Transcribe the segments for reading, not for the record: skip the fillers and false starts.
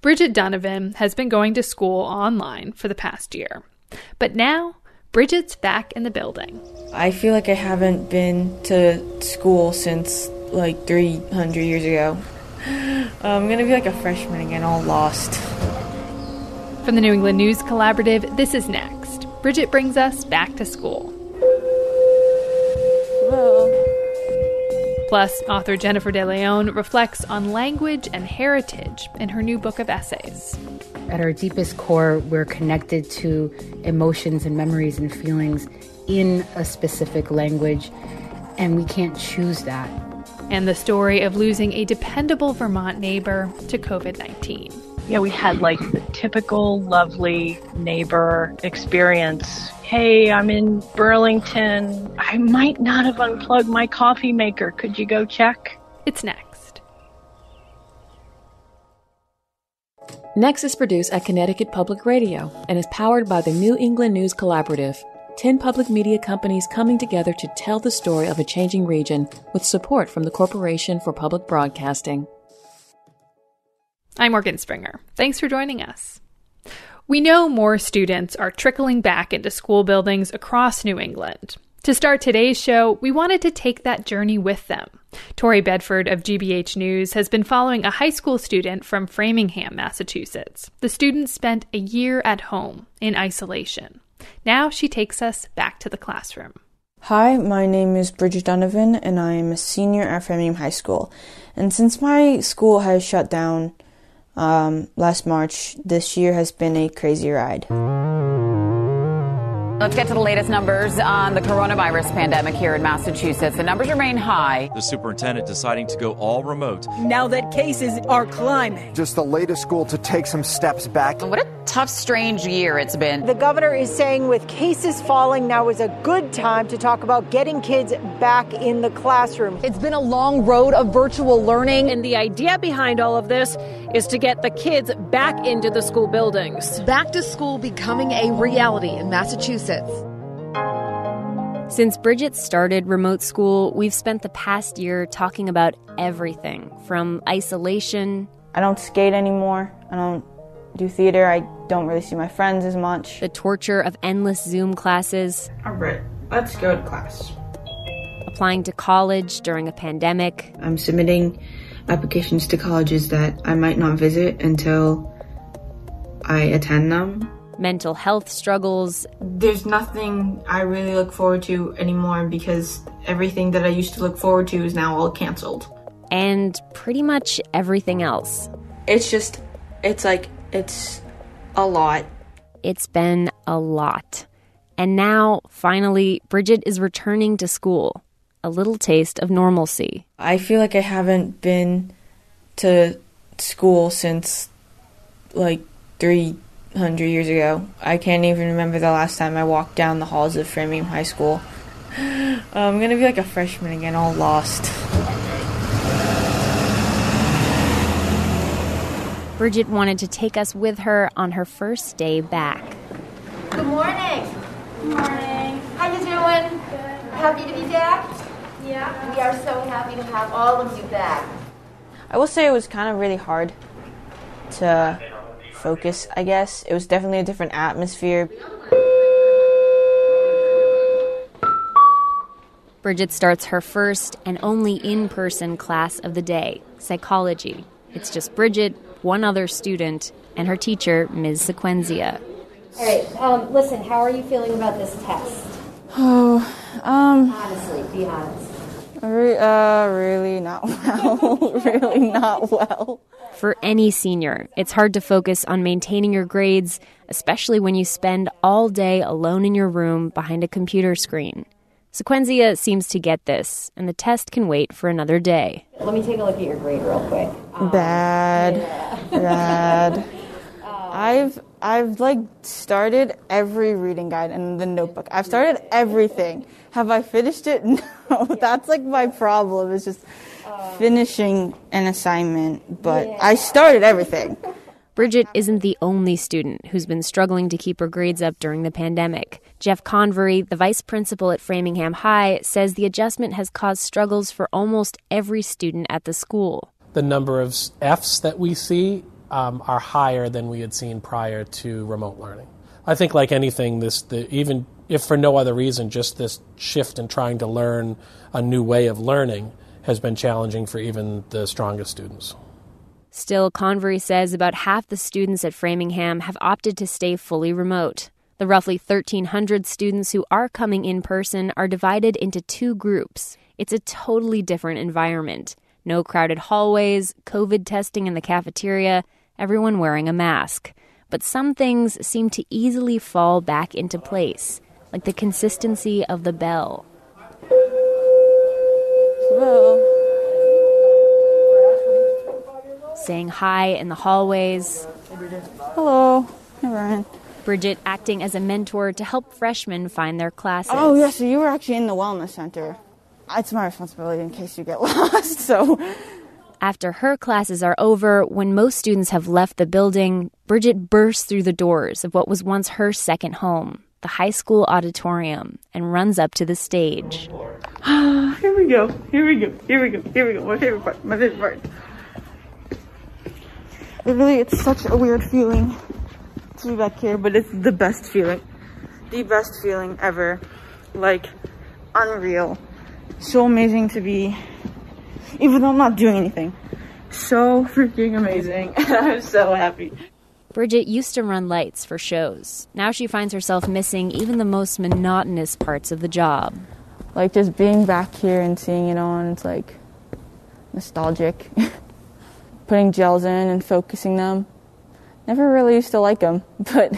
Bridget Donovan has been going to school online for the past year. But now, Bridget's back in the building. I feel like I haven't been to school since like 300 years ago. I'm going to be like a freshman again, all lost. From the New England News Collaborative, this is Next. Bridget brings us back to school. Hello. Plus, author Jennifer De Leon reflects on language and heritage in her new book of essays. At our deepest core, we're connected to emotions and memories and feelings in a specific language, and we can't choose that. And the story of losing a dependable Vermont neighbor to COVID-19. Yeah, we had like the typical lovely neighbor experience. Hey, I'm in Burlington. I might not have unplugged my coffee maker. Could you go check? It's next. Next is produced at Connecticut Public Radio and is powered by the New England News Collaborative, 10 public media companies coming together to tell the story of a changing region with support from the Corporation for Public Broadcasting. I'm Morgan Springer. Thanks for joining us. We know more students are trickling back into school buildings across New England. To start today's show, we wanted to take that journey with them. Tori Bedford of GBH News has been following a high school student from Framingham, Massachusetts. The student spent a year at home in isolation. Now she takes us back to the classroom. Hi, my name is Bridget Donovan, and I am a senior at Framingham High School. And since my school has shut down last March, this year has been a crazy ride. Let's get to the latest numbers on the coronavirus pandemic here in Massachusetts. The numbers remain high. The superintendent deciding to go all remote. Now that cases are climbing. Just the latest school to take some steps back. What a tough, strange year it's been. The governor is saying with cases falling, now is a good time to talk about getting kids back in the classroom. It's been a long road of virtual learning, and the idea behind all of this is to get the kids back into the school buildings. Back to school becoming a reality in Massachusetts. Since Bridget started remote school, we've spent the past year talking about everything from isolation. I don't skate anymore. I don't do theater. I don't really see my friends as much. The torture of endless Zoom classes. All right, let's go to class. Applying to college during a pandemic. I'm submitting applications to colleges that I might not visit until I attend them. Mental health struggles. There's nothing I really look forward to anymore because everything that I used to look forward to is now all canceled. And pretty much everything else. It's a lot. It's been a lot. And now, finally, Bridget is returning to school. A little taste of normalcy. I feel like I haven't been to school since like 300 years ago. I can't even remember the last time I walked down the halls of Framingham High School. I'm going to be like a freshman again, all lost. Bridget wanted to take us with her on her first day back. Good morning. Good morning. How you doing? Good. Happy to be back? Yeah. We are so happy to have all of you back. I will say it was kind of really hard to focus, I guess. It was definitely a different atmosphere. Bridget starts her first and only in-person class of the day, psychology. It's just Bridget, one other student, and her teacher, Ms. Sequenzia. All right, listen, how are you feeling about this test? Honestly, be honest. Really not well. Really not well. For any senior, it's hard to focus on maintaining your grades, especially when you spend all day alone in your room behind a computer screen. Sequenzia seems to get this, and the test can wait for another day. Let me take a look at your grade real quick. Bad. I've like started every reading guide and the notebook. I've started everything. Have I finished it? No. Yeah. That's like my problem, is just finishing an assignment. But yeah. I started everything. Bridget isn't the only student who's been struggling to keep her grades up during the pandemic. Jeff Convery, the vice principal at Framingham High, says the adjustment has caused struggles for almost every student at the school. The number of Fs that we see are higher than we had seen prior to remote learning. I think like anything, even if for no other reason, just this shift in trying to learn a new way of learning has been challenging for even the strongest students. Still, Convery says about half the students at Framingham have opted to stay fully remote. The roughly 1,300 students who are coming in person are divided into two groups. It's a totally different environment. No crowded hallways, COVID testing in the cafeteria, everyone wearing a mask. But some things seem to easily fall back into place, like the consistency of the bell. Saying hi in the hallways. Hello. Hey, Ryan. Bridget acting as a mentor to help freshmen find their classes. Oh, yeah, so you were actually in the wellness center. It's my responsibility in case you get lost, so... After her classes are over, when most students have left the building, Bridget bursts through the doors of what was once her second home, the high school auditorium, and runs up to the stage. Here we go. My favorite part. It's such a weird feeling to be back here, but it's the best feeling. The best feeling ever. Like, unreal. So amazing to be, even though I'm not doing anything. So freaking amazing. I'm so happy. Bridget used to run lights for shows. Now she finds herself missing even the most monotonous parts of the job. Like, just being back here and seeing it on, it's like nostalgic. Putting gels in and focusing them. Never really used to like them, but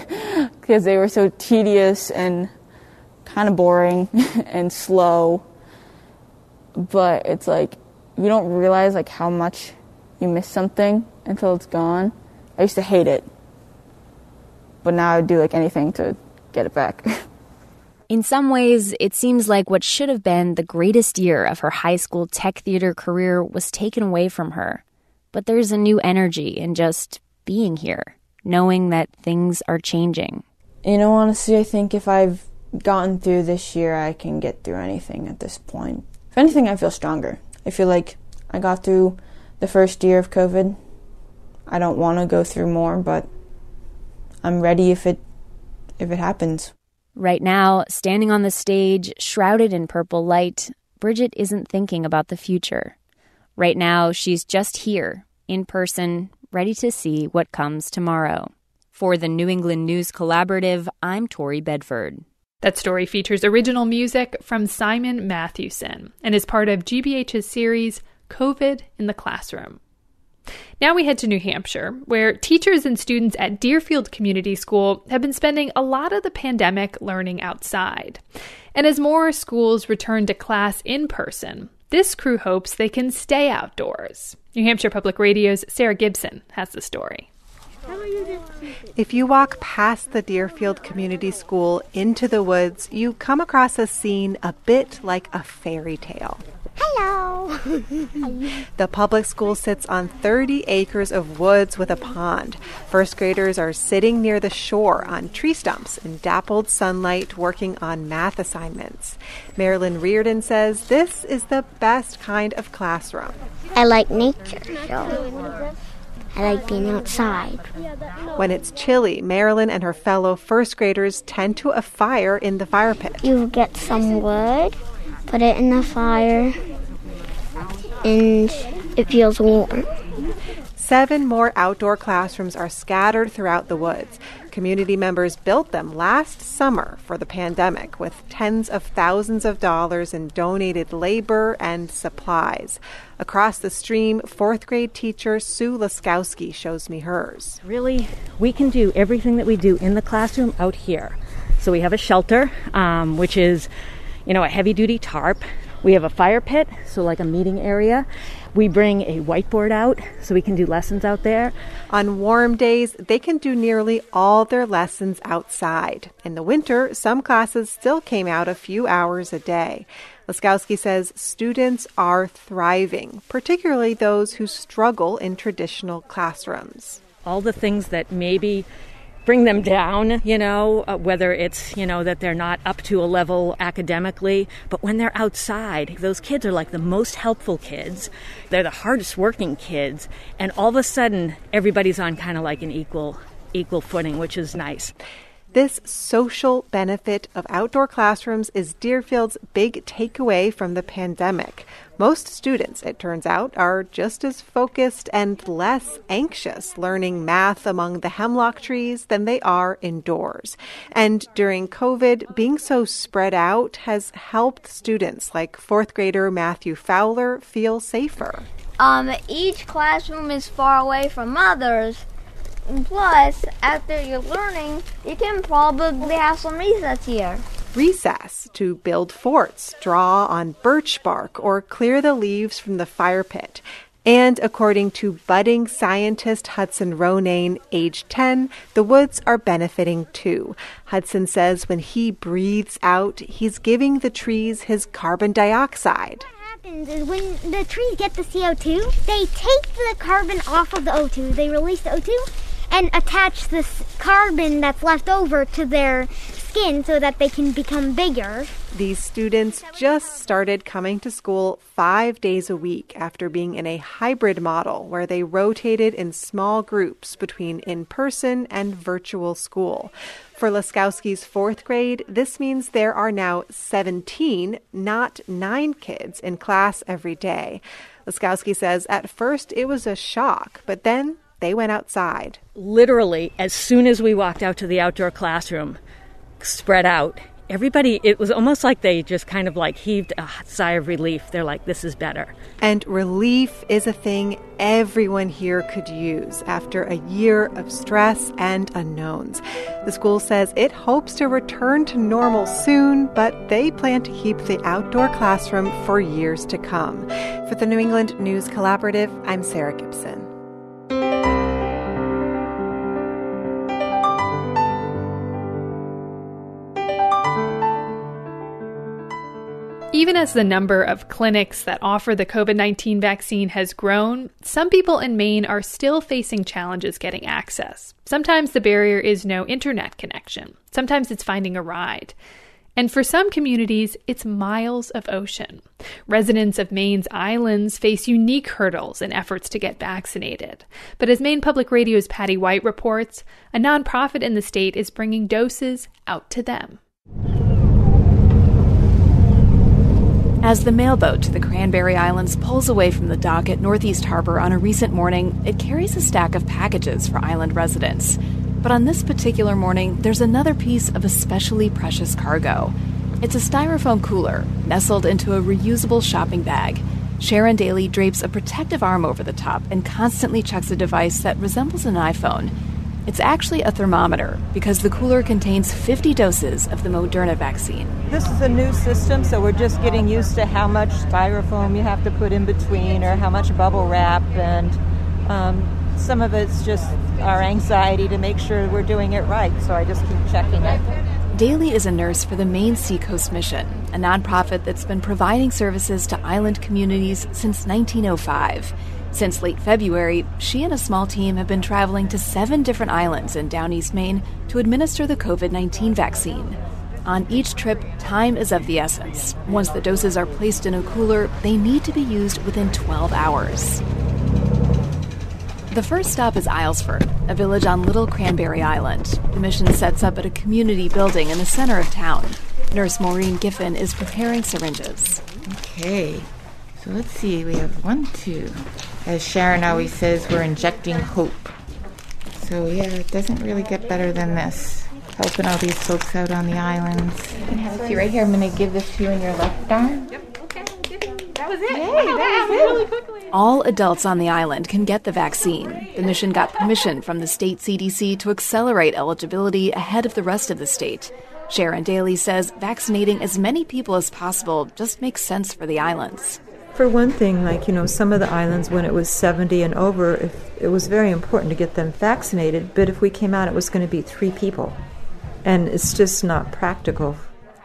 because they were so tedious and kind of boring and slow. But it's like, you don't realize like how much you miss something until it's gone. I used to hate it, but now I would do like anything to get it back. In some ways, it seems like what should have been the greatest year of her high school tech theater career was taken away from her. But there's a new energy in just being here, knowing that things are changing. You know, honestly, I think if I've gotten through this year, I can get through anything at this point. If anything, I feel stronger. I feel like I got through the first year of COVID. I don't want to go through more, but I'm ready if it happens. Right now, standing on the stage, shrouded in purple light, Bridget isn't thinking about the future. Right now, she's just here, in person, ready to see what comes tomorrow. For the New England News Collaborative, I'm Tori Bedford. That story features original music from Simon Mathewson and is part of GBH's series, COVID in the Classroom. Now we head to New Hampshire, where teachers and students at Deerfield Community School have been spending a lot of the pandemic learning outside. And as more schools return to class in person, this crew hopes they can stay outdoors. New Hampshire Public Radio's Sarah Gibson has the story. If you walk past the Deerfield Community School into the woods, you come across a scene a bit like a fairy tale. Hello! The public school sits on 30 acres of woods with a pond. First graders are sitting near the shore on tree stumps in dappled sunlight working on math assignments. Marilyn Reardon says this is the best kind of classroom. I like nature, so I like being outside. When it's chilly, Marilyn and her fellow first graders tend to a fire in the fire pit. You get some wood, put it in the fire, and it feels warm. 7 more outdoor classrooms are scattered throughout the woods. Community members built them last summer for the pandemic with tens of thousands of dollars in donated labor and supplies. Across the stream, 4th grade teacher Sue Laskowski shows me hers. Really, we can do everything that we do in the classroom out here. So we have a shelter, which is, a heavy-duty tarp. We have a fire pit, so like a meeting area. We bring a whiteboard out so we can do lessons out there. On warm days, they can do nearly all their lessons outside. In the winter, some classes still came out a few hours a day. Laskowski says students are thriving, particularly those who struggle in traditional classrooms. All the things that maybe bring them down, whether it's, that they're not up to a level academically. But when they're outside, those kids are like the most helpful kids. They're the hardest working kids. And all of a sudden, everybody's on kind of like an equal footing, which is nice. This social benefit of outdoor classrooms is Deerfield's big takeaway from the pandemic. Most students, it turns out, are just as focused and less anxious learning math among the hemlock trees than they are indoors. And during COVID, being so spread out has helped students like fourth grader Matthew Fowler feel safer. Each classroom is far away from others. Plus, after you're learning, you can probably have some recess here. Recess to build forts, draw on birch bark, or clear the leaves from the fire pit. And according to budding scientist Hudson Ronayne, age 10, the woods are benefiting too. Hudson says when he breathes out, he's giving the trees his carbon dioxide. Is when the trees get the CO2, they take the carbon off of the O2, they release the O2, and attach this carbon that's left over to their skin so that they can become bigger. These students just started coming to school 5 days a week after being in a hybrid model where they rotated in small groups between in-person and virtual school. For Laskowski's fourth grade, this means there are now 17, not 9 kids in class every day. Laskowski says at first it was a shock, but then they went outside. Literally, as soon as we walked out to the outdoor classroom, spread out, everybody, it was almost like they just kind of like heaved a sigh of relief. They're like, this is better. And relief is a thing everyone here could use after a year of stress and unknowns. The school says it hopes to return to normal soon, but they plan to keep the outdoor classroom for years to come. For the New England News Collaborative, I'm Sarah Gibson. Even as the number of clinics that offer the COVID-19 vaccine has grown, some people in Maine are still facing challenges getting access. Sometimes the barrier is no internet connection. Sometimes it's finding a ride. And for some communities, it's miles of ocean. Residents of Maine's islands face unique hurdles in efforts to get vaccinated. But as Maine Public Radio's Patty White reports, a nonprofit in the state is bringing doses out to them. As the mailboat to the Cranberry Islands pulls away from the dock at Northeast Harbor on a recent morning, it carries a stack of packages for island residents. But on this particular morning, there's another piece of especially precious cargo. It's a styrofoam cooler nestled into a reusable shopping bag. Sharon Daly drapes a protective arm over the top and constantly checks a device that resembles an iPhone. It's actually a thermometer because the cooler contains 50 doses of the Moderna vaccine. This is a new system, so we're just getting used to how much styrofoam you have to put in between or how much bubble wrap, and some of it's just our anxiety to make sure we're doing it right, so I just keep checking it. Daly is a nurse for the Maine Seacoast Mission, a nonprofit that's been providing services to island communities since 1905. Since late February, she and a small team have been traveling to 7 different islands in down East Maine to administer the COVID-19 vaccine. On each trip, time is of the essence. Once the doses are placed in a cooler, they need to be used within 12 hours. The first stop is Islesford, a village on Little Cranberry Island. The mission sets up at a community building in the center of town. Nurse Maureen Giffen is preparing syringes. Okay, so let's see, we have 1, 2. As Sharon always says, we're injecting hope. So yeah, it doesn't really get better than this. Helping all these folks out on the islands. Let's see, right here, I'm going to give this to you in your left arm. Yep, okay, that was it. Yay, that was really quickly. All adults on the island can get the vaccine. The mission got permission from the state CDC to accelerate eligibility ahead of the rest of the state. Sharon Daly says vaccinating as many people as possible just makes sense for the islands. For one thing, some of the islands, when it was 70 and over, it was very important to get them vaccinated, but if we came out, it was going to be 3 people. And it's just not practical.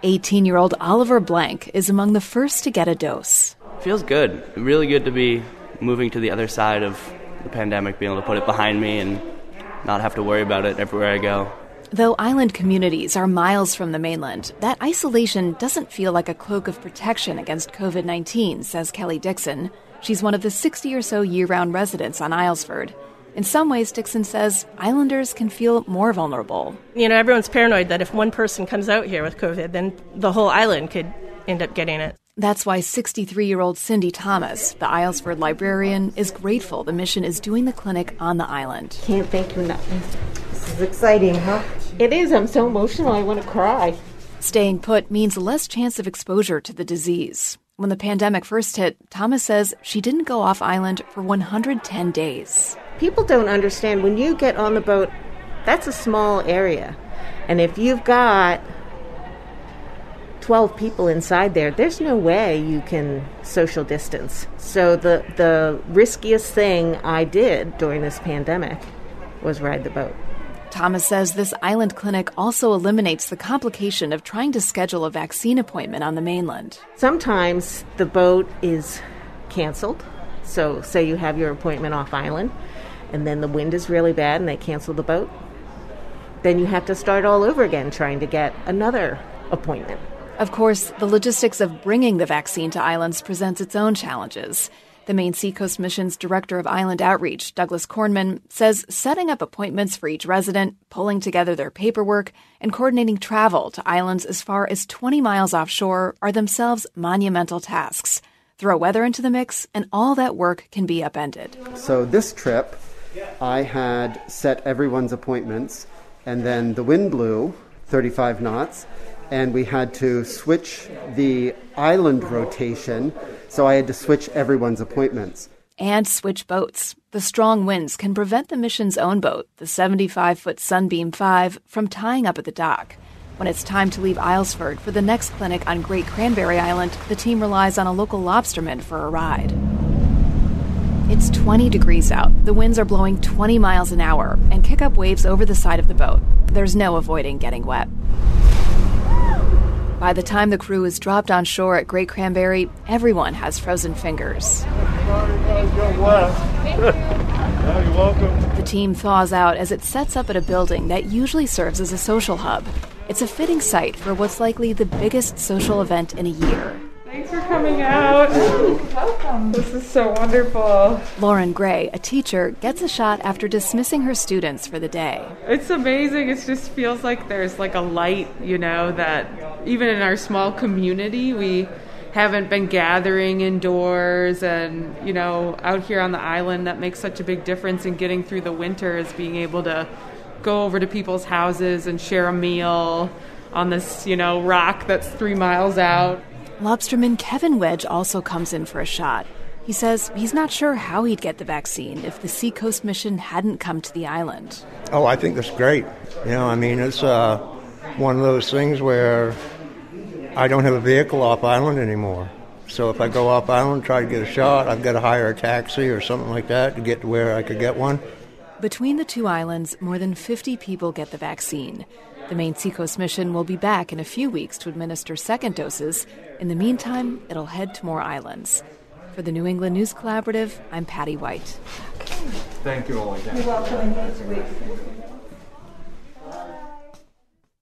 18-year-old Oliver Blank is among the first to get a dose. Feels good. Really good to be moving to the other side of the pandemic, being able to put it behind me and not have to worry about it everywhere I go. Though island communities are miles from the mainland, that isolation doesn't feel like a cloak of protection against COVID-19, says Kelly Dixon. She's one of the 60 or so year-round residents on Islesford. In some ways, Dixon says, islanders can feel more vulnerable. Everyone's paranoid that if one person comes out here with COVID, then the whole island could end up getting it. That's why 63-year-old Cindy Thomas, the Islesford librarian, is grateful the mission is doing the clinic on the island. Can't thank you enough. This is exciting, huh? It is. I'm so emotional. I want to cry. Staying put means less chance of exposure to the disease. When the pandemic first hit, Thomas says she didn't go off island for 110 days. People don't understand when you get on the boat, that's a small area. And if you've got 12 people inside there, there's no way you can social distance. So the riskiest thing I did during this pandemic was ride the boat. Thomas says this island clinic also eliminates the complication of trying to schedule a vaccine appointment on the mainland. Sometimes the boat is canceled. So say you have your appointment off island, and then the wind is really bad and they cancel the boat. Then you have to start all over again trying to get another appointment. Of course, the logistics of bringing the vaccine to islands presents its own challenges. The Maine Seacoast Mission's Director of Island Outreach, Douglas Kornman, says setting up appointments for each resident, pulling together their paperwork, and coordinating travel to islands as far as 20 miles offshore are themselves monumental tasks. Throw weather into the mix, and all that work can be upended. So this trip, I had set everyone's appointments, and then the wind blew 35 knots, and we had to switch the island rotation, so I had to switch everyone's appointments. And switch boats. The strong winds can prevent the mission's own boat, the 75-foot Sunbeam 5, from tying up at the dock. When it's time to leave Islesford for the next clinic on Great Cranberry Island, the team relies on a local lobsterman for a ride. It's 20 degrees out. The winds are blowing 20 miles an hour and kick up waves over the side of the boat. There's no avoiding getting wet. By the time the crew is dropped on shore at Great Cranberry, everyone has frozen fingers. You're welcome. The team thaws out as it sets up at a building that usually serves as a social hub. It's a fitting site for what's likely the biggest social event in a year. Thanks for coming out. Welcome. This is so wonderful. Lauren Gray, a teacher, gets a shot after dismissing her students for the day. It's amazing. It just feels like there's like a light, that even in our small community, we haven't been gathering indoors and, out here on the island. That makes such a big difference in getting through the winter, is being able to go over to people's houses and share a meal on this, rock that's 3 miles out. Lobsterman Kevin Wedge also comes in for a shot. He says he's not sure how he'd get the vaccine if the Seacoast Mission hadn't come to the island. Oh, I think that's great. It's one of those things where I don't have a vehicle off island anymore. So if I go off island, try to get a shot, I've got to hire a taxi or something like that to get to where I could get one. Between the two islands, more than 50 people get the vaccine. The Maine Seacoast Mission will be back in a few weeks to administer second doses. In the meantime, it'll head to more islands. For the New England News Collaborative, I'm Patty White. Thank you all again. You're welcome.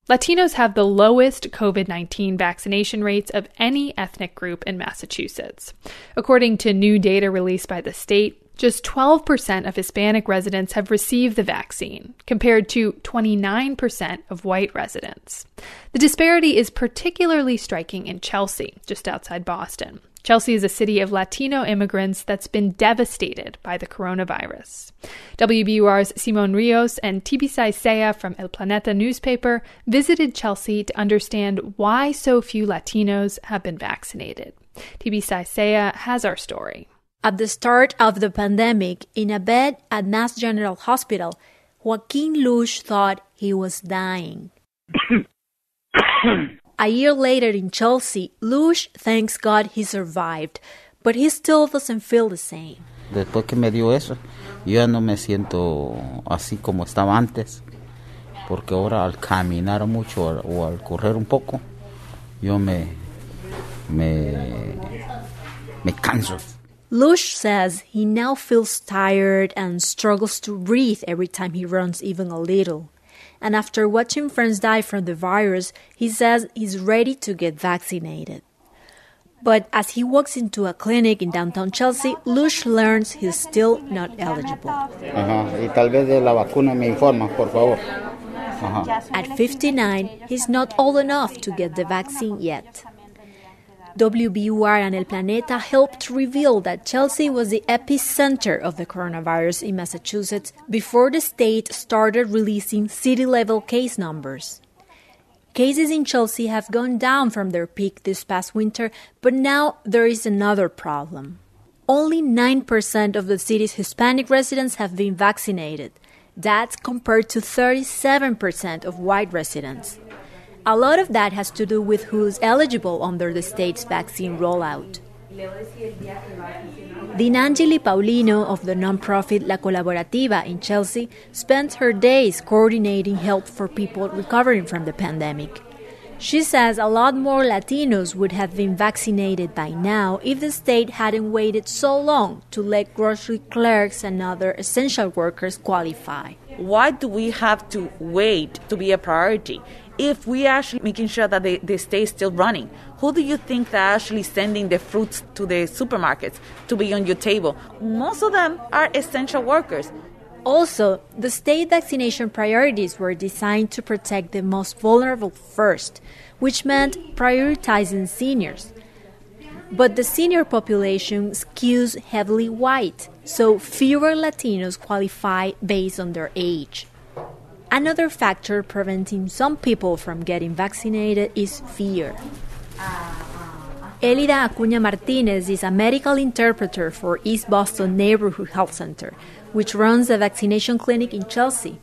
Latinos have the lowest COVID-19 vaccination rates of any ethnic group in Massachusetts. According to new data released by the state, just 12% of Hispanic residents have received the vaccine, compared to 29% of white residents. The disparity is particularly striking in Chelsea, just outside Boston. Chelsea is a city of Latino immigrants that's been devastated by the coronavirus. WBUR's Simon Rios and Tibisay Sea from El Planeta newspaper visited Chelsea to understand why so few Latinos have been vaccinated. Tibisay Sea has our story. At the start of the pandemic, in a bed at Mass General Hospital, Joaquin Lush thought he was dying. A year later in Chelsea, Lush thanks God he survived, but he still doesn't feel the same. Después que me dio eso, yo ya no me siento así como estaba antes, porque ahora al caminar mucho o al correr un poco, yo me canso. Lush says he now feels tired and struggles to breathe every time he runs even a little. And after watching friends die from the virus, he says he's ready to get vaccinated. But as he walks into a clinic in downtown Chelsea, Lush learns he's still not eligible. Y tal vez de la vacuna me informa, por favor. At 59, he's not old enough to get the vaccine yet. WBUR and El Planeta helped reveal that Chelsea was the epicenter of the coronavirus in Massachusetts before the state started releasing city-level case numbers. Cases in Chelsea have gone down from their peak this past winter, but now there is another problem. Only 9% of the city's Hispanic residents have been vaccinated. That's compared to 37% of white residents. A lot of that has to do with who's eligible under the state's vaccine rollout. Dinangeli Paulino of the nonprofit La Colaborativa in Chelsea spends her days coordinating help for people recovering from the pandemic. She says a lot more Latinos would have been vaccinated by now if the state hadn't waited so long to let grocery clerks and other essential workers qualify. Why do we have to wait to be a priority? If we are actually making sure that they stay still running, who do you think that are actually sending the fruits to the supermarkets to be on your table? Most of them are essential workers. Also, the state vaccination priorities were designed to protect the most vulnerable first, which meant prioritizing seniors. But the senior population skews heavily white, so fewer Latinos qualify based on their age. Another factor preventing some people from getting vaccinated is fear. Elida Acuña Martinez is a medical interpreter for East Boston Neighborhood Health Center, which runs a vaccination clinic in Chelsea.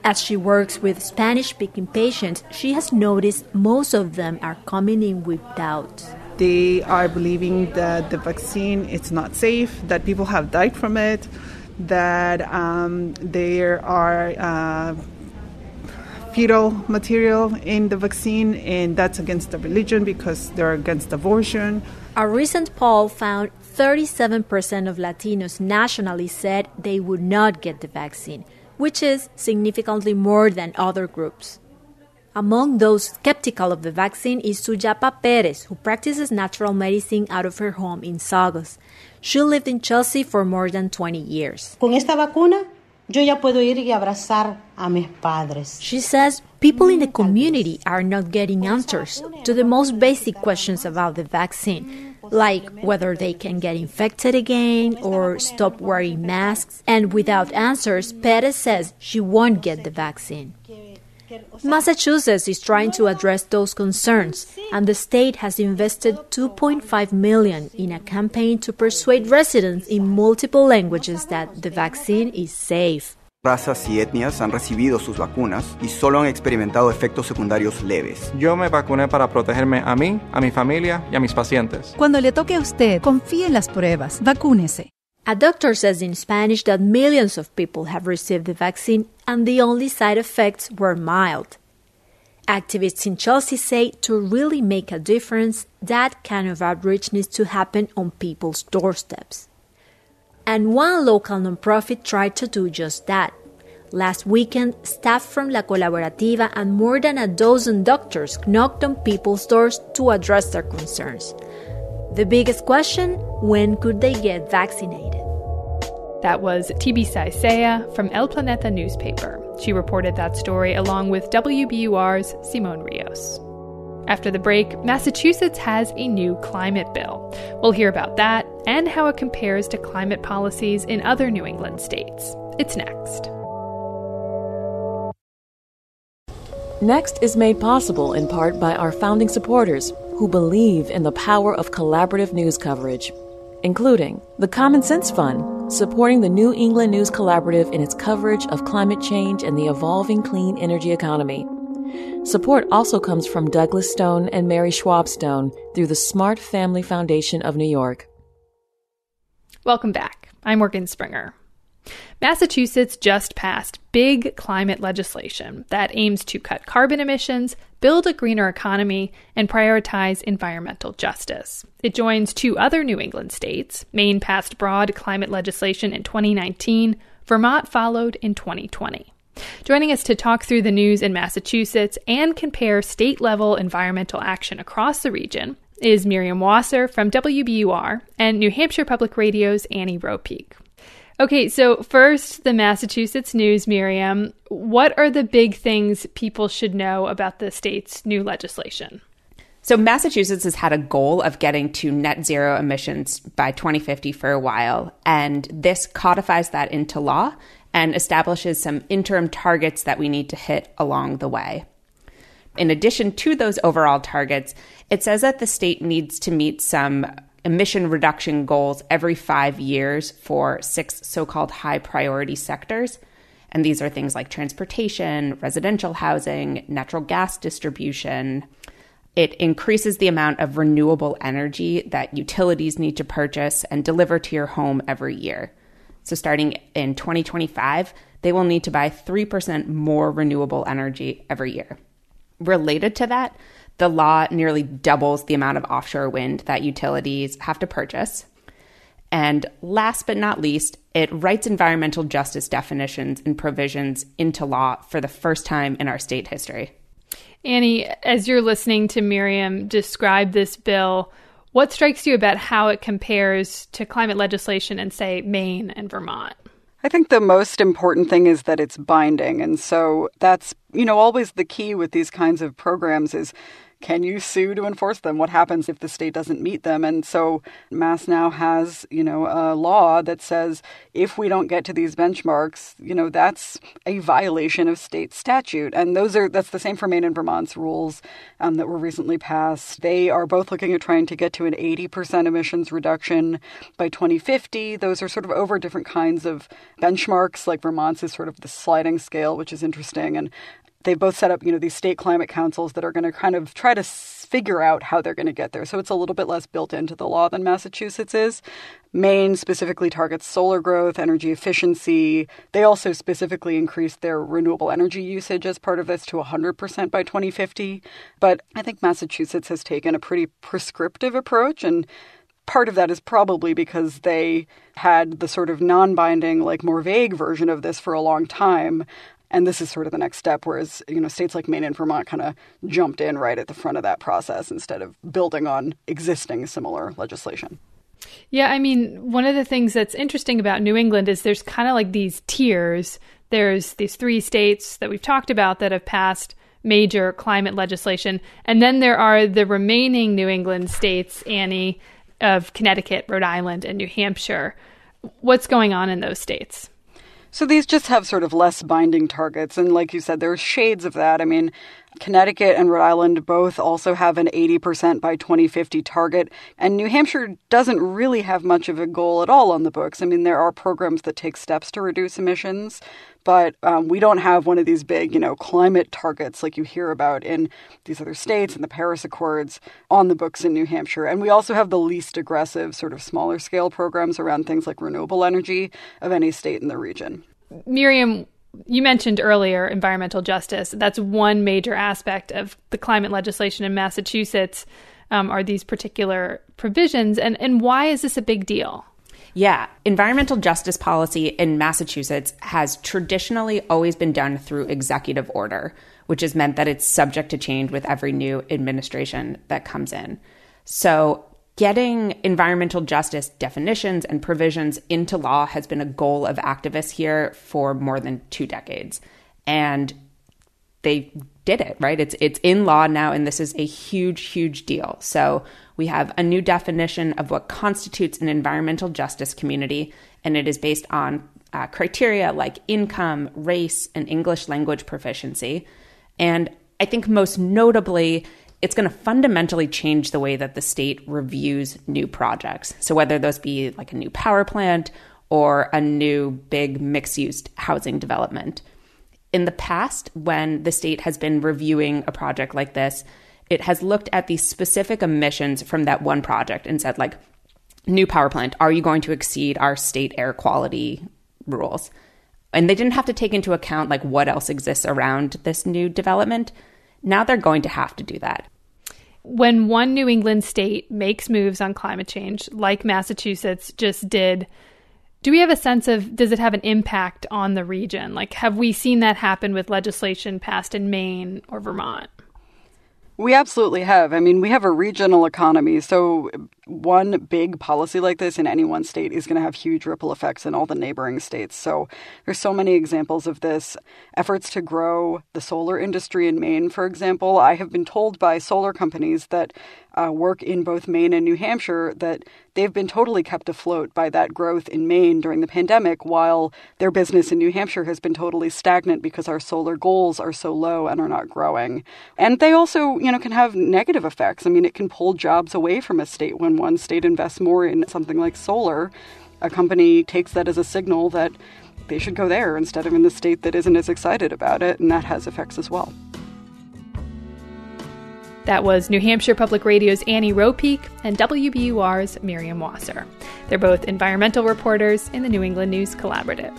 As she works with Spanish-speaking patients, she has noticed most of them are coming in with doubts. They are believing that the vaccine is not safe, that people have died from it, that there are fetal material in the vaccine, and that's against the religion because they're against abortion. A recent poll found 37% of Latinos nationally said they would not get the vaccine, which is significantly more than other groups. Among those skeptical of the vaccine is Suyapa Perez, who practices natural medicine out of her home in Saugus. She lived in Chelsea for more than 20 years. Con esta vacuna, yo ya puedo ir y abrazar a mis padres. She says people in the community are not getting answers to the most basic questions about the vaccine, like whether they can get infected again or stop wearing masks. And without answers, Perez says she won't get the vaccine. Massachusetts is trying to address those concerns, and the state has invested $2.5 million in a campaign to persuade residents in multiple languages that the vaccine is safe. Razas y etnias han recibido sus vacunas y solo han experimentado efectos secundarios leves. Yo me vacuné para protegerme a mí, a mi familia y a mis pacientes. Cuando le toque a usted, confíe en las pruebas, vacúnese. A doctor says in Spanish that millions of people have received the vaccine and the only side effects were mild. Activists in Chelsea say to really make a difference, that kind of outreach needs to happen on people's doorsteps. And one local nonprofit tried to do just that. Last weekend, staff from La Colaborativa and more than a dozen doctors knocked on people's doors to address their concerns. The biggest question, when could they get vaccinated? That was Tibisay Sea from El Planeta newspaper. She reported that story along with WBUR's Simone Rios. After the break, Massachusetts has a new climate bill. We'll hear about that and how it compares to climate policies in other New England states. It's next. Next is made possible in part by our founding supporters who believe in the power of collaborative news coverage, including the Common Sense Fund, supporting the New England News Collaborative in its coverage of climate change and the evolving clean energy economy. Support also comes from Douglas Stone and Mary Schwab Stone through the Smart Family Foundation of New York. Welcome back. I'm Morgan Springer. Massachusetts just passed big climate legislation that aims to cut carbon emissions, build a greener economy, and prioritize environmental justice. It joins 2 other New England states. Maine passed broad climate legislation in 2019. Vermont followed in 2020. Joining us to talk through the news in Massachusetts and compare state-level environmental action across the region is Miriam Wasser from WBUR and New Hampshire Public Radio's Annie Ropeek. Okay, so first, the Massachusetts news, Miriam. What are the big things people should know about the state's new legislation? So Massachusetts has had a goal of getting to net zero emissions by 2050 for a while, and this codifies that into law and establishes some interim targets that we need to hit along the way. In addition to those overall targets, it says that the state needs to meet some emission reduction goals every 5 years for 6 so-called high priority sectors. And these are things like transportation, residential housing, natural gas distribution. It increases the amount of renewable energy that utilities need to purchase and deliver to your home every year. So starting in 2025, they will need to buy 3% more renewable energy every year. Related to that, the law nearly doubles the amount of offshore wind that utilities have to purchase. And last but not least, it writes environmental justice definitions and provisions into law for the first time in our state history. Annie, as you're listening to Miriam describe this bill, what strikes you about how it compares to climate legislation in, say, Maine and Vermont? I think the most important thing is that it's binding. And so that's, always the key with these kinds of programs is, can you sue to enforce them? What happens if the state doesn't meet them? And so Mass now has, a law that says if we don't get to these benchmarks, that's a violation of state statute. And that's the same for Maine and Vermont's rules that were recently passed. They are both looking at trying to get to an 80% emissions reduction by 2050. Those are sort of over different kinds of benchmarks, like Vermont's is sort of the sliding scale, which is interesting. And they both set up, these state climate councils that are going to kind of try to figure out how they're going to get there. So it's a little bit less built into the law than Massachusetts is. Maine specifically targets solar growth, energy efficiency. They also specifically increased their renewable energy usage as part of this to 100% by 2050. But I think Massachusetts has taken a pretty prescriptive approach, and part of that is probably because they had the sort of non-binding, more vague version of this for a long time. And this is sort of the next step, whereas, states like Maine and Vermont kind of jumped in right at the front of that process instead of building on existing similar legislation. Yeah, one of the things that's interesting about New England is there's kind of like these tiers. There's these 3 states that we've talked about that have passed major climate legislation. And then there are the remaining New England states, Annie, of Connecticut, Rhode Island, and New Hampshire. What's going on in those states? So these just have sort of less binding targets. And like you said, there are shades of that. Connecticut and Rhode Island both also have an 80% by 2050 target. And New Hampshire doesn't really have much of a goal at all on the books. There are programs that take steps to reduce emissions, but we don't have one of these big, climate targets like you hear about in these other states and the Paris Accords on the books in New Hampshire. And we also have the least aggressive sort of smaller scale programs around things like renewable energy of any state in the region. Miriam, you mentioned earlier environmental justice. That's one major aspect of the climate legislation in Massachusetts, are these particular provisions. And why is this a big deal? Yeah, environmental justice policy in Massachusetts has traditionally always been done through executive order, which has meant that it's subject to change with every new administration that comes in. So getting environmental justice definitions and provisions into law has been a goal of activists here for more than 2 decades. And they did it, right? It's in law now, and this is a huge, huge deal. So we have a new definition of what constitutes an environmental justice community, and it is based on criteria like income, race, and English language proficiency. And I think most notably, it's going to fundamentally change the way that the state reviews new projects. So whether those be like a new power plant or a new big mixed-use housing development. In the past, when the state has been reviewing a project like this, it has looked at the specific emissions from that one project and said, new power plant, are you going to exceed our state air quality rules. And they didn't have to take into account like what else exists around this new development. Now they're going to have to do that. When one New England state makes moves on climate change, like Massachusetts just did, do we have a sense of, does it have an impact on the region? Like, have we seen that happen with legislation passed in Maine or Vermont? We absolutely have. I mean, we have a regional economy, so one big policy like this in any one state is going to have huge ripple effects in all the neighboring states. So there's so many examples of this. Efforts to grow the solar industry in Maine, for example. I have been told by solar companies that work in both Maine and New Hampshire that they've been totally kept afloat by that growth in Maine during the pandemic, while their business in New Hampshire has been totally stagnant because our solar goals are so low and are not growing. And they also, can have negative effects. I mean, it can pull jobs away from a state when one state invests more in something like solar. A company takes that as a signal that they should go there instead of in the state that isn't as excited about it, and that has effects as well. That was New Hampshire Public Radio's Annie Ropeek and WBUR's Miriam Wasser. They're both environmental reporters in the New England News Collaborative.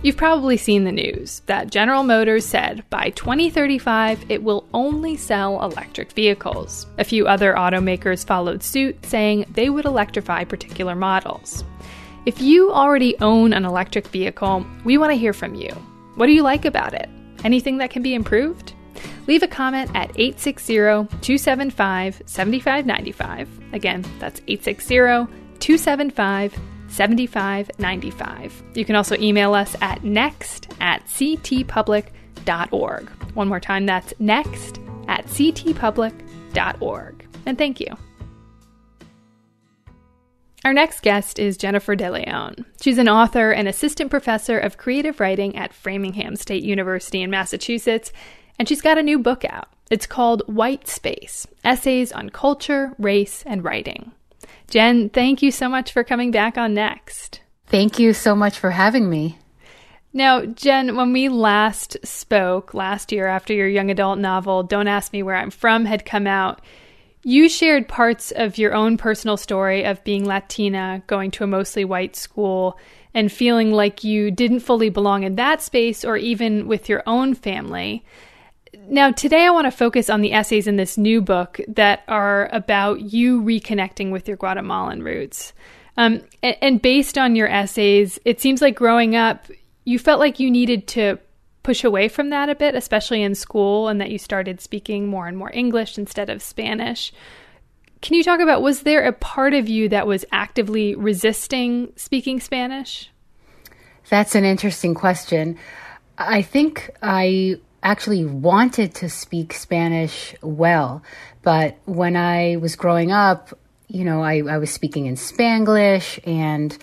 You've probably seen the news that General Motors said by 2035 it will only sell electric vehicles. A few other automakers followed suit, saying they would electrify particular models. If you already own an electric vehicle, we want to hear from you. What do you like about it? Anything that can be improved? Leave a comment at 860-275-7595. Again, that's 860-275-7595. You can also email us at next@ctpublic.org. One more time, that's next@ctpublic.org. And thank you. Our next guest is Jennifer DeLeon. She's an author and assistant professor of creative writing at Framingham State University in Massachusetts, and she's got a new book out. It's called White Space: Essays on Culture, Race, and Writing. Jen, thank you so much for coming back on Next. Thank you so much for having me. Now, Jen, when we last spoke last year after your young adult novel, Don't Ask Me Where I'm From, had come out, you shared parts of your own personal story of being Latina, going to a mostly white school, and feeling like you didn't fully belong in that space or even with your own family. Now, today I want to focus on the essays in this new book that are about you reconnecting with your Guatemalan roots. And based on your essays, it seems like growing up, you felt like you needed to push away from that a bit, especially in school, and that you started speaking more and more English instead of Spanish. Can you talk about, was there a part of you that was actively resisting speaking Spanish? That's an interesting question. I think I actually wanted to speak Spanish well, but when I was growing up, I was speaking in Spanglish, and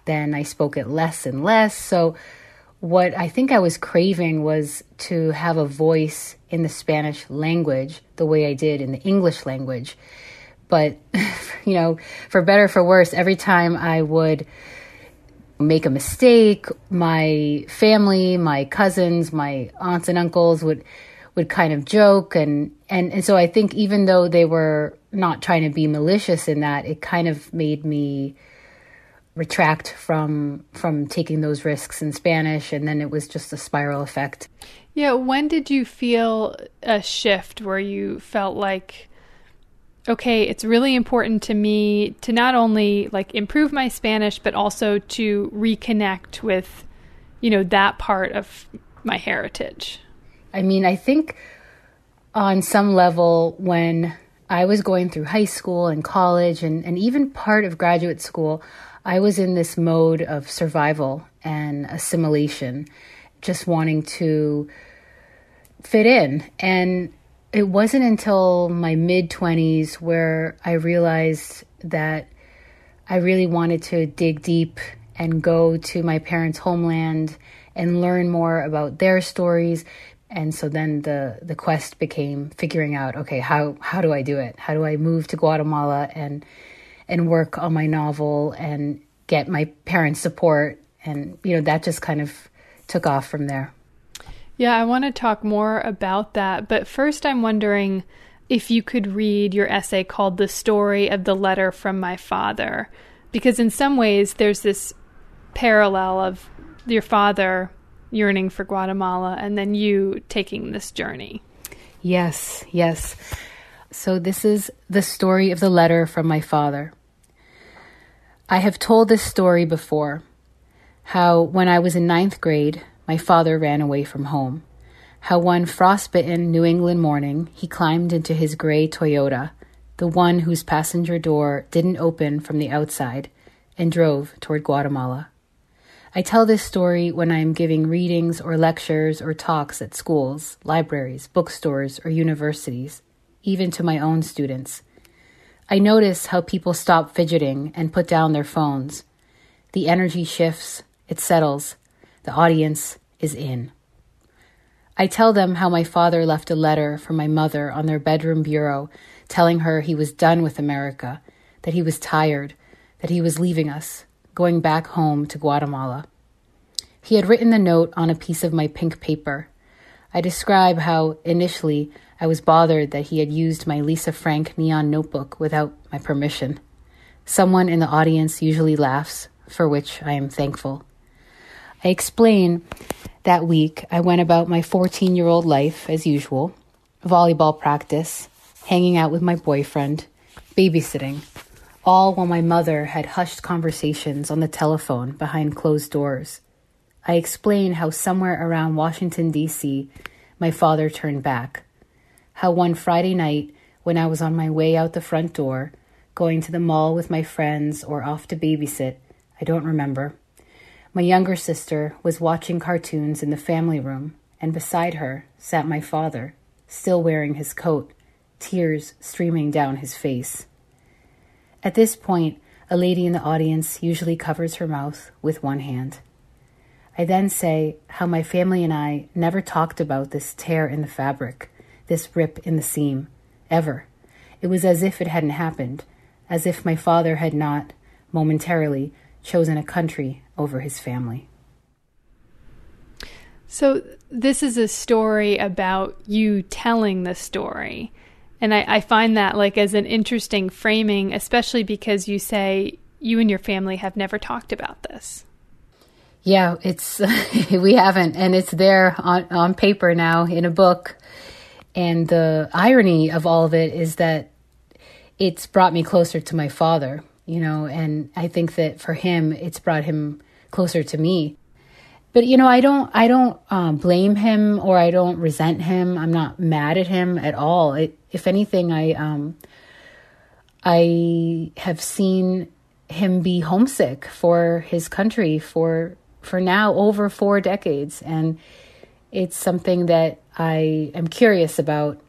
then I spoke it less and less. So what I think I was craving was to have a voice in the Spanish language the way I did in the English language. But, for better or for worse, every time I would make a mistake, my family, my cousins, my aunts and uncles would kind of joke. And so I think even though they were not trying to be malicious in that, it kind of made me retract from taking those risks in Spanish, and then it was just a spiral effect. Yeah, when did you feel a shift where you felt like, okay, it's really important to me to not only improve my Spanish, but also to reconnect with, that part of my heritage? I mean, I think on some level when I was going through high school and college and even part of graduate school, I was in this mode of survival and assimilation, just wanting to fit in. And it wasn't until my mid-20s where I realized that I really wanted to dig deep and go to my parents' homeland and learn more about their stories. And so then the quest became figuring out, okay, how do I do it? How do I move to Guatemala and work on my novel and get my parents' support? And, that just kind of took off from there. Yeah, I want to talk more about that. But first, I'm wondering if you could read your essay called The Story of the Letter from My Father, Because in some ways, there's this parallel of your father yearning for Guatemala and then you taking this journey. Yes, yes. So this is the story of the letter from my father. I have told this story before, how when I was in 9th grade, my father ran away from home. How one frostbitten New England morning, he climbed into his gray Toyota, the one whose passenger door didn't open from the outside, and drove toward Guatemala. I tell this story when I am giving readings or lectures or talks at schools, libraries, bookstores, or universities, even to my own students. I notice how people stop fidgeting and put down their phones. The energy shifts, it settles, the audience is in. I tell them how my father left a letter from my mother on their bedroom bureau telling her he was done with America, that he was tired, that he was leaving us, going back home to Guatemala. He had written the note on a piece of my pink paper. I describe how, initially, I was bothered that he had used my Lisa Frank neon notebook without my permission. Someone in the audience usually laughs, for which I am thankful. I explain that week I went about my 14-year-old life as usual, volleyball practice, hanging out with my boyfriend, babysitting, all while my mother had hushed conversations on the telephone behind closed doors. I explain how somewhere around Washington, D.C., my father turned back. How one Friday night, when I was on my way out the front door, going to the mall with my friends or off to babysit, I don't remember, my younger sister was watching cartoons in the family room, and beside her sat my father, still wearing his coat, tears streaming down his face. At this point, a lady in the audience usually covers her mouth with one hand. I then say how my family and I never talked about this tear in the fabric, this rip in the seam, ever. It was as if it hadn't happened, as if my father had not, momentarily, chosen a country over his family. So this is a story about you telling the story. And I find that like as an interesting framing, especially because you say you and your family have never talked about this. Yeah, it's we haven't, and it's there on paper now in a book. And the irony of all of it is that it's brought me closer to my father, you know, and I think that for him, it's brought him closer to me. But, you know, I don't blame him or I don't resent him. I'm not mad at him at all. If anything, I have seen him be homesick for his country for now over 4 decades. And it's something that I am curious about.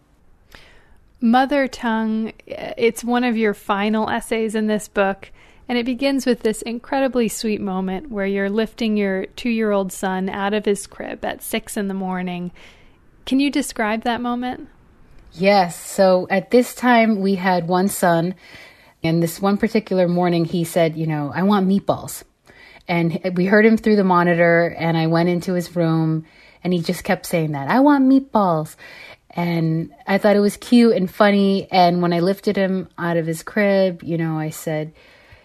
Mother Tongue, it's one of your final essays in this book. And it begins with this incredibly sweet moment where you're lifting your 2-year-old son out of his crib at 6 a.m. Can you describe that moment? Yes. So at this time, we had one son. And this one particular morning, he said, you know, I want meatballs. And we heard him through the monitor. And I went into his room and he just kept saying that, I want meatballs. And I thought it was cute and funny. And when I lifted him out of his crib, you know, I said,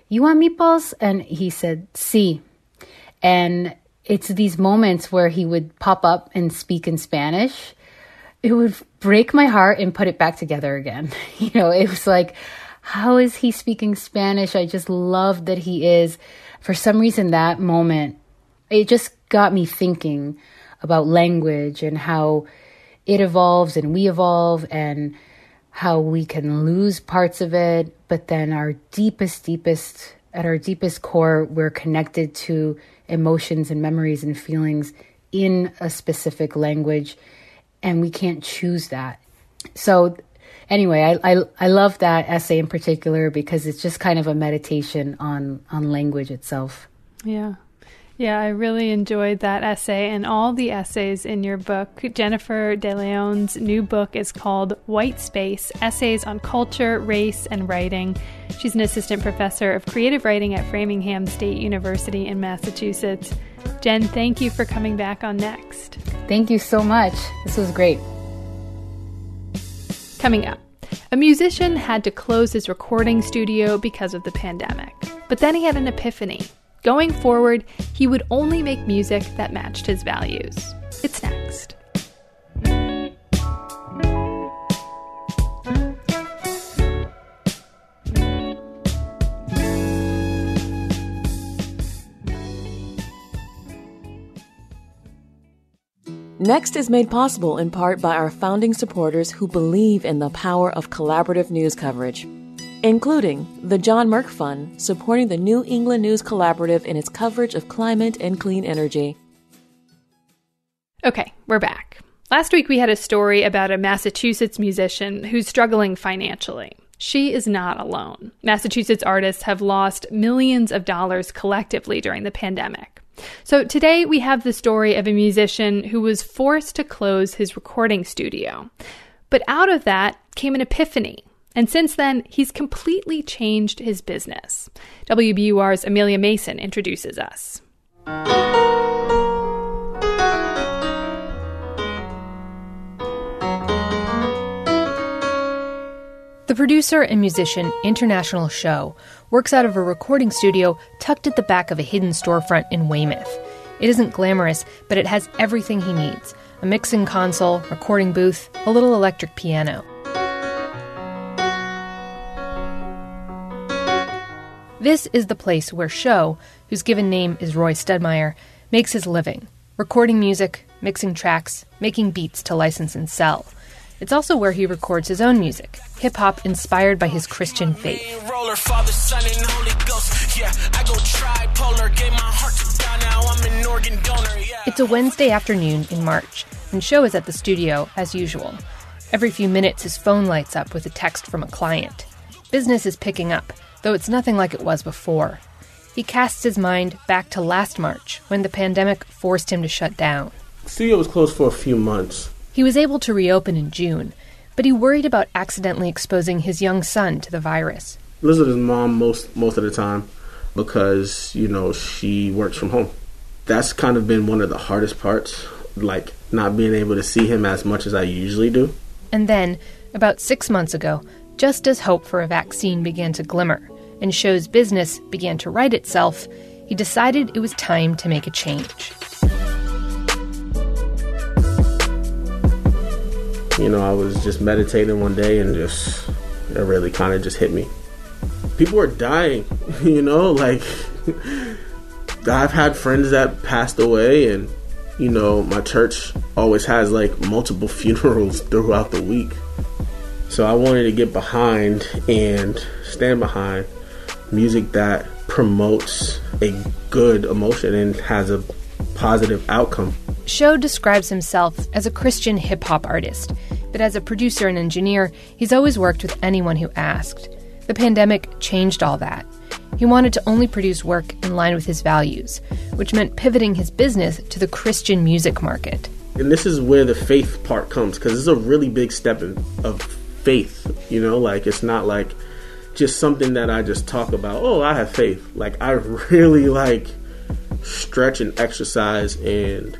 you want meatballs? And he said, sí. And it's these moments where he would pop up and speak in Spanish. It would break my heart and put it back together again. You know, it was like, how is he speaking Spanish? I just love that he is. For some reason, that moment, it just got me thinking about language and how it evolves and we evolve and how we can lose parts of it, but then at our deepest core, we're connected to emotions and memories and feelings in a specific language, and we can't choose that. So anyway, I love that essay in particular because it's just kind of a meditation on language itself. Yeah. Yeah, I really enjoyed that essay and all the essays in your book. Jennifer De Leon's new book is called White Space, Essays on Culture, Race, and Writing. She's an assistant professor of creative writing at Framingham State University in Massachusetts. Jen, thank you for coming back on Next. Thank you so much. This was great. Coming up, a musician had to close his recording studio because of the pandemic. But then he had an epiphany. Going forward, he would only make music that matched his values. It's next. Next is made possible in part by our founding supporters who believe in the power of collaborative news coverage, including the John Merck Fund, supporting the New England News Collaborative in its coverage of climate and clean energy. Okay, we're back. Last week we had a story about a Massachusetts musician who's struggling financially. She is not alone. Massachusetts artists have lost millions of dollars collectively during the pandemic. So today we have the story of a musician who was forced to close his recording studio. But out of that came an epiphany. And since then, he's completely changed his business. WBUR's Amelia Mason introduces us. The producer and musician International Show works out of a recording studio tucked at the back of a hidden storefront in Weymouth. It isn't glamorous, but it has everything he needs: a mixing console, recording booth, a little electric piano. This is the place where Show, whose given name is Roy Studmeyer, makes his living, recording music, mixing tracks, making beats to license and sell. It's also where he records his own music, hip-hop inspired by his Christian faith. It's a Wednesday afternoon in March, and Show is at the studio as usual. Every few minutes his phone lights up with a text from a client. Business is picking up, though it's nothing like it was before. He casts his mind back to last March, when the pandemic forced him to shut down. The studio was closed for a few months. He was able to reopen in June, but he worried about accidentally exposing his young son to the virus. Lives with his mom most of the time because, she works from home. That's kind of been one of the hardest parts, like not being able to see him as much as I usually do. And then, about 6 months ago, just as hope for a vaccine began to glimmer and Show's business began to right itself, he decided it was time to make a change. I was just meditating one day and it really kind of just hit me. People are dying, I've had friends that passed away and, my church always has multiple funerals throughout the week. So I wanted to get behind and stand behind music that promotes a good emotion and has a positive outcome. Show describes himself as a Christian hip-hop artist, but as a producer and engineer, he's always worked with anyone who asked. The pandemic changed all that. He wanted to only produce work in line with his values, which meant pivoting his business to the Christian music market. And this is where the faith part comes, because it's a really big step of faith, it's not just something that I just talk about, oh, I have faith. I really stretch and exercise and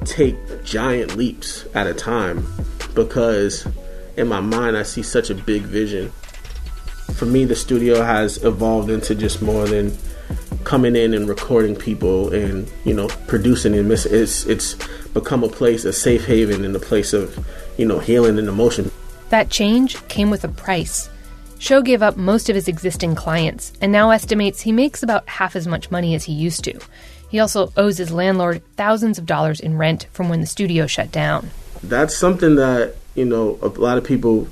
take giant leaps at a time, because in my mind I see such a big vision. For me, the studio has evolved into just more than coming in and recording people and producing and it's become a place, a safe haven, and a place of healing and emotion. That change came with a price. Show gave up most of his existing clients and now estimates he makes about half as much money as he used to. He also owes his landlord thousands of dollars in rent from when the studio shut down. That's something that, a lot of people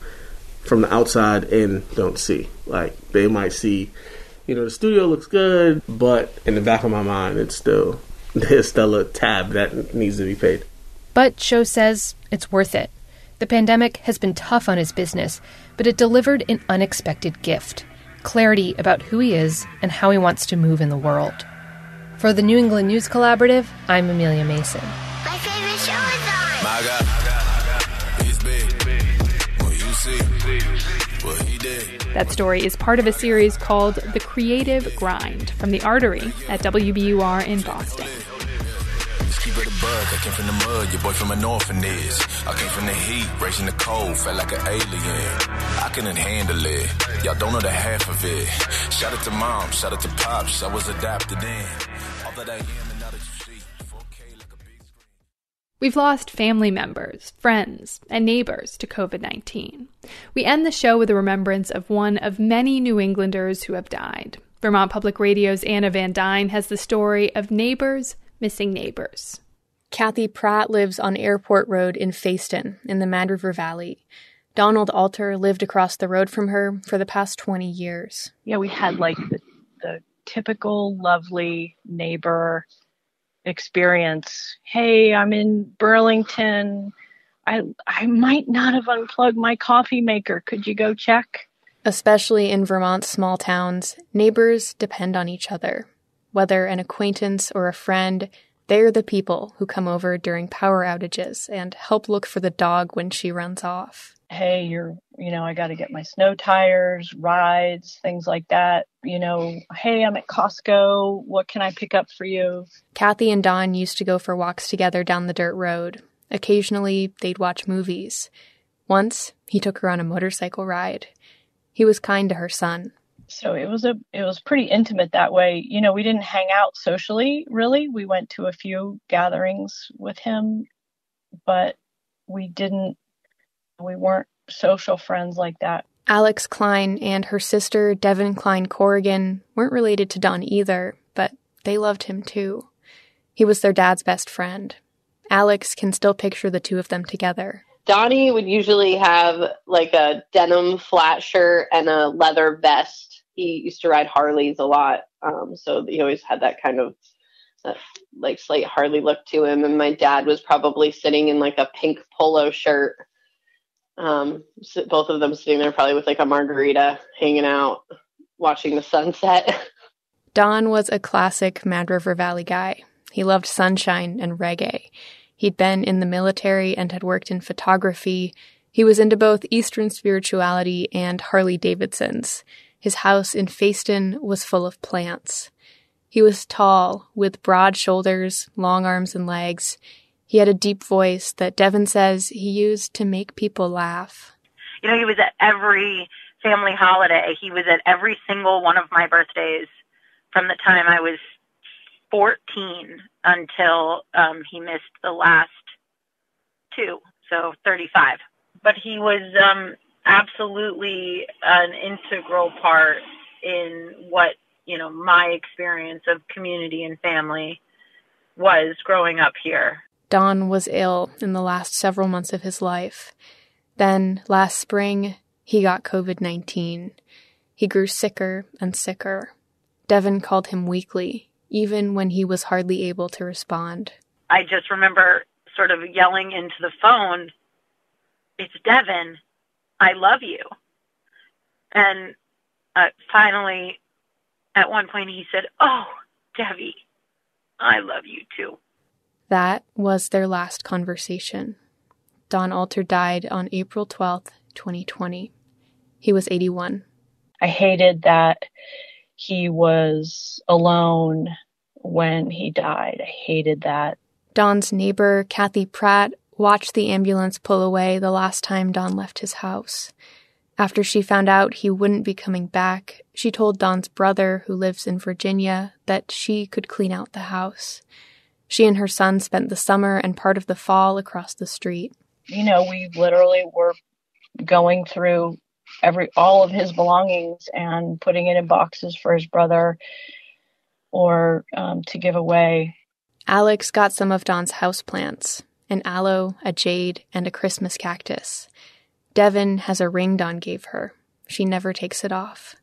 from the outside in don't see. They might see, the studio looks good, but in the back of my mind, there's still a tab that needs to be paid. But Show says it's worth it. The pandemic has been tough on his business, but it delivered an unexpected gift: clarity about who he is and how he wants to move in the world. For the New England News Collaborative, I'm Amelia Mason. My favorite show is on! My God, he's big. What you see, what he did. That story is part of a series called The Creative Grind from The Artery at WBUR in Boston. Just keep bit of bug, I came from the mud, your boy from an orphanage. I came from the heat, raising the cold, felt like an alien. I couldn't handle it, y'all don't know the half of it. Shout out to mom, shout out to pops, I was adapted in. All that I am and now that you see, 4K like a big screen. We've lost family members, friends, and neighbors to COVID-19. We end the show with a remembrance of one of many New Englanders who have died. Vermont Public Radio's Anna Van Dyne has the story of neighbors missing neighbors. Kathy Pratt lives on Airport Road in Fayston, in the Mad River Valley. Donald Alter lived across the road from her for the past 20 years. Yeah, we had like the typical lovely neighbor experience. Hey, I'm in Burlington. I might not have unplugged my coffee maker. Could you go check? Especially in Vermont's small towns, neighbors depend on each other. Whether an acquaintance or a friend, they're the people who come over during power outages and help look for the dog when she runs off. Hey, I got to get my snow tires, rides, things like that. Hey, I'm at Costco. What can I pick up for you? Kathy and Don used to go for walks together down the dirt road. Occasionally, they'd watch movies. Once, he took her on a motorcycle ride. He was kind to her son. So it was pretty intimate that way. We didn't hang out socially, really. We went to a few gatherings with him, but we weren't social friends like that. Alex Klein and her sister, Devin Klein Corrigan, weren't related to Don either, but they loved him too. He was their dad's best friend. Alex can still picture the two of them together. Donnie would usually have like a denim flat shirt and a leather vest. He used to ride Harleys a lot, so he always had that kind of like slight Harley look to him. And my dad was probably sitting in like a pink polo shirt. So both of them sitting there probably with like a margarita, hanging out, watching the sunset. Don was a classic Mad River Valley guy. He loved sunshine and reggae. He'd been in the military and had worked in photography. He was into both Eastern spirituality and Harley-Davidsons. His house in Fayston was full of plants. He was tall, with broad shoulders, long arms and legs. He had a deep voice that Devin says he used to make people laugh. He was at every family holiday. He was at every single one of my birthdays from the time I was 14 until he missed the last two, so 35. But he was absolutely an integral part in what, my experience of community and family was growing up here. Don was ill in the last several months of his life. Then, last spring, he got COVID-19. He grew sicker and sicker. Devin called him weekly, even when he was hardly able to respond. I just remember sort of yelling into the phone, "It's Devin, I love you." And finally, at one point he said, "Oh, Debbie, I love you too." That was their last conversation. Don Alter died on April 12th, 2020. He was 81. I hated that he was alone when he died. I hated that. Don's neighbor, Kathy Pratt, watched the ambulance pull away the last time Don left his house. After she found out he wouldn't be coming back, she told Don's brother, who lives in Virginia, that she could clean out the house. She and her son spent the summer and part of the fall across the street. We literally were going through all of his belongings and putting it in boxes for his brother or to give away. Alex got some of Don's houseplants, an aloe, a jade, and a Christmas cactus. Devin has a ring Don gave her. She never takes it off.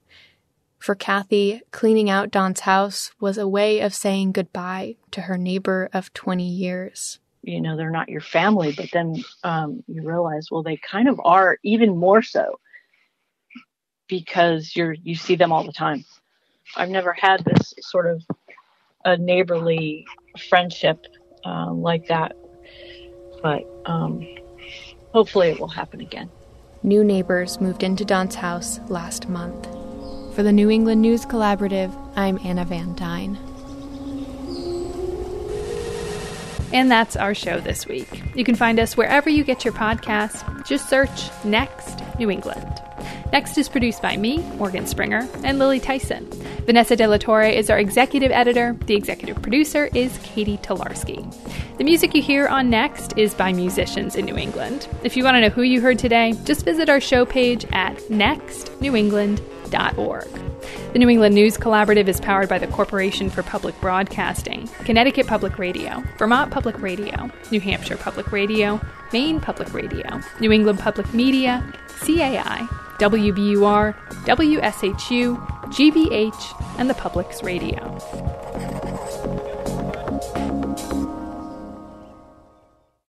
For Kathy, cleaning out Don's house was a way of saying goodbye to her neighbor of 20 years. They're not your family, but then you realize, well, they kind of are, even more so, because you see them all the time. I've never had this sort of a neighborly friendship like that, but hopefully it will happen again. New neighbors moved into Don's house last month. For the New England News Collaborative, I'm Anna Van Dyne. And that's our show this week. You can find us wherever you get your podcasts. Just search Next New England. Next is produced by me, Morgan Springer, and Lily Tyson. Vanessa De La Torre is our executive editor. The executive producer is Katie Tolarski. The music you hear on Next is by musicians in New England. If you want to know who you heard today, just visit our show page at nextnewengland.org. The New England News Collaborative is powered by the Corporation for Public Broadcasting, Connecticut Public Radio, Vermont Public Radio, New Hampshire Public Radio, Maine Public Radio, New England Public Media, CAI, WBUR, WSHU, GBH, and the Public's Radio.